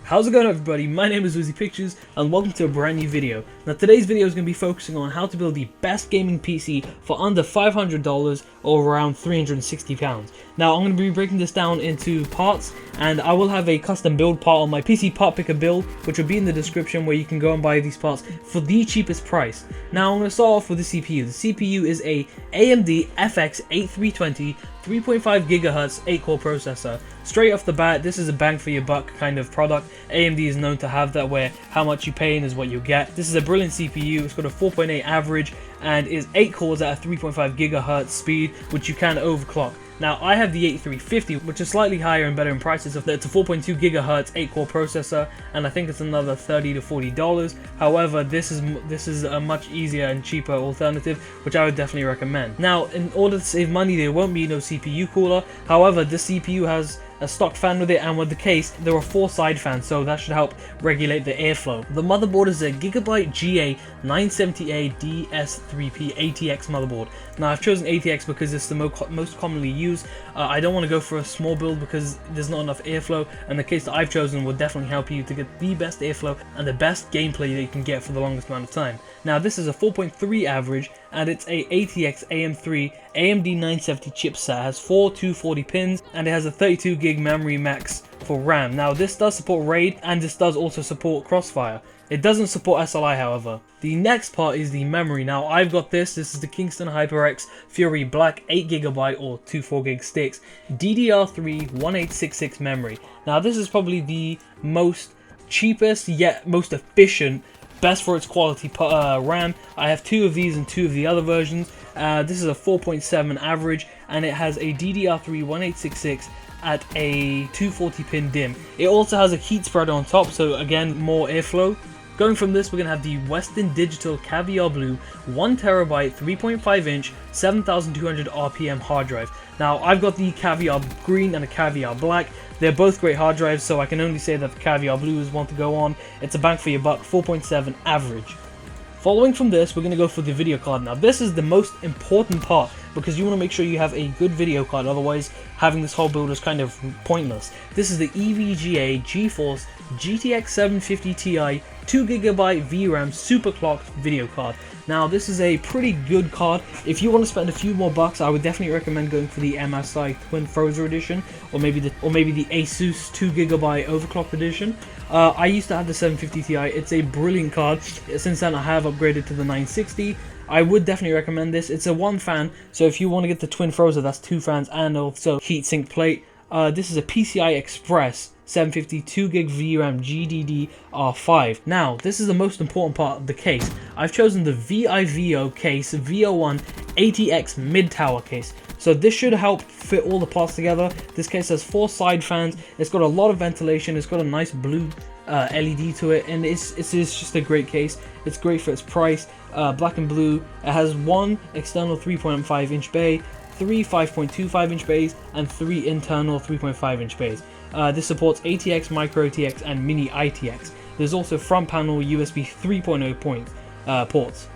How's it going, everybody? My name is WoozyPictures and welcome to a brand new video. Now today's video is going to be focusing on how to build the best gaming PC for under $500 or around £360. Now I'm going to be breaking this down into parts, and I will have a custom build part on my PC part picker build, which will be in the description, where you can go and buy these parts for the cheapest price. Now I'm going to start off with the CPU. The CPU is a AMD FX 8320 3.5 GHz 8-core processor. Straight off the bat, this is a bang for your buck kind of product. AMD is known to have that, where how much you pay in is what you get. This is a brilliant CPU. It's got a 4.8 average and is 8 cores at a 3.5 GHz speed, which you can overclock. Now I have the 8350, which is slightly higher and better in prices. It's a 4.2 GHz 8-core processor, and I think it's another $30 to $40. However, this is a much easier and cheaper alternative, which I would definitely recommend. Now, in order to save money, there won't be no CPU cooler. However, this CPU has a stock fan with it, and with the case there are 4 side fans, so that should help regulate the airflow. The motherboard is a GIGABYTE GA970A DS3P ATX motherboard. Now I've chosen ATX because it's the most commonly used. I don't want to go for a small build because there's not enough airflow, and the case that I've chosen will definitely help you to get the best airflow and the best gameplay that you can get for the longest amount of time. Now this is a 4.3 average, and it's a ATX AM3 AMD 970 chipset. It has 4 240 pins, and it has a 32 gig memory max for RAM. Now this does support RAID, and this does also support Crossfire. It doesn't support SLI, however. The next part is the memory. Now I've got this is the KINGSTON HYPERX Fury Black 8GB or 24GB sticks DDR3 1866 memory. Now this is probably the most cheapest yet most efficient, best for its quality RAM. I have 2 of these and 2 of the other versions. This is a 4.7 average, and it has a DDR3 1866 at a 240 pin DIMM. It also has a heat spreader on top, so again, more airflow. Going from this, we're going to have the Western Digital CAVIAR Blue 1TB 3.5 inch 7200 RPM hard drive. Now I've got the CAVIAR Green and the CAVIAR Black. They're both great hard drives, so I can only say that the CAVIAR Blue is one to go on. It's a bang for your buck, 4.7 average. Following from this, we're going to go for the video card. Now this is the most important part, because you want to make sure you have a good video card, otherwise having this whole build is kind of pointless. This is the EVGA GeForce GTX 750 Ti 2GB VRAM superclocked video card. Now this is a pretty good card. If you want to spend a few more bucks, I would definitely recommend going for the MSI Twin Frozer edition, or maybe the Asus 2GB overclocked edition. I used to have the 750 Ti. It's a brilliant card. Since then I have upgraded to the 960. I would definitely recommend this. It's a 1 fan, so if you want to get the Twin Frozer, that's 2 fans and also heatsink plate. This is a PCI Express 750 2GB VRAM GDDR5. Now, this is the most important part of the case. I've chosen the VIVO case VO1 ATX mid-tower case. So this should help fit all the parts together. This case has 4 side fans. It's got a lot of ventilation. It's got a nice blue LED to it, and it's just a great case. It's great for its price. Black and blue. It has 1 external 3.5 inch bay, 3 5.25 inch bays, and 3 internal 3.5 inch bays. This supports ATX, Micro ATX, and Mini ITX. There's also front panel USB 3.0 ports.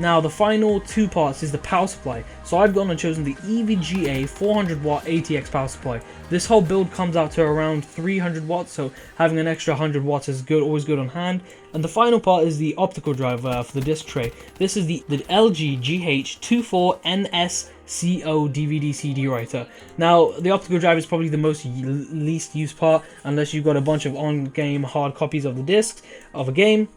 Now the final 2 parts is the power supply. So I've gone and chosen the EVGA 400 watt ATX power supply. This whole build comes out to around 300 watts, so having an extra 100 watts is good, always good on hand. And the final part is the optical drive for the disc tray. This is the LG GH24NSCO DVD CD writer. Now the optical drive is probably the least used part, unless you've got a bunch of on-game hard copies of the discs of a game.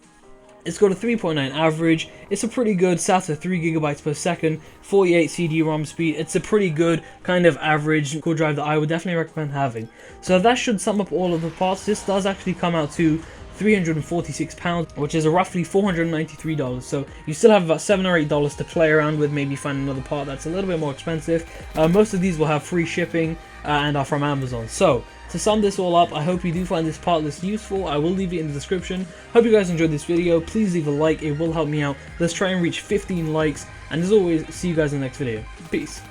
It's got a 3.9 average. It's a pretty good SATA 3GB per second, 48 CD-ROM speed. It's a pretty good kind of average core drive that I would definitely recommend having. So that should sum up all of the parts. This does actually come out to £346, which is roughly $493. So you still have about $7 or $8 to play around with. Maybe find another part that's a little bit more expensive. Most of these will have free shipping and are from Amazon. So to sum this all up, I hope you do find this part list useful. I will leave it in the description. Hope you guys enjoyed this video. Please leave a like, it will help me out. Let's try and reach 15 likes, and as always, see you guys in the next video. Peace.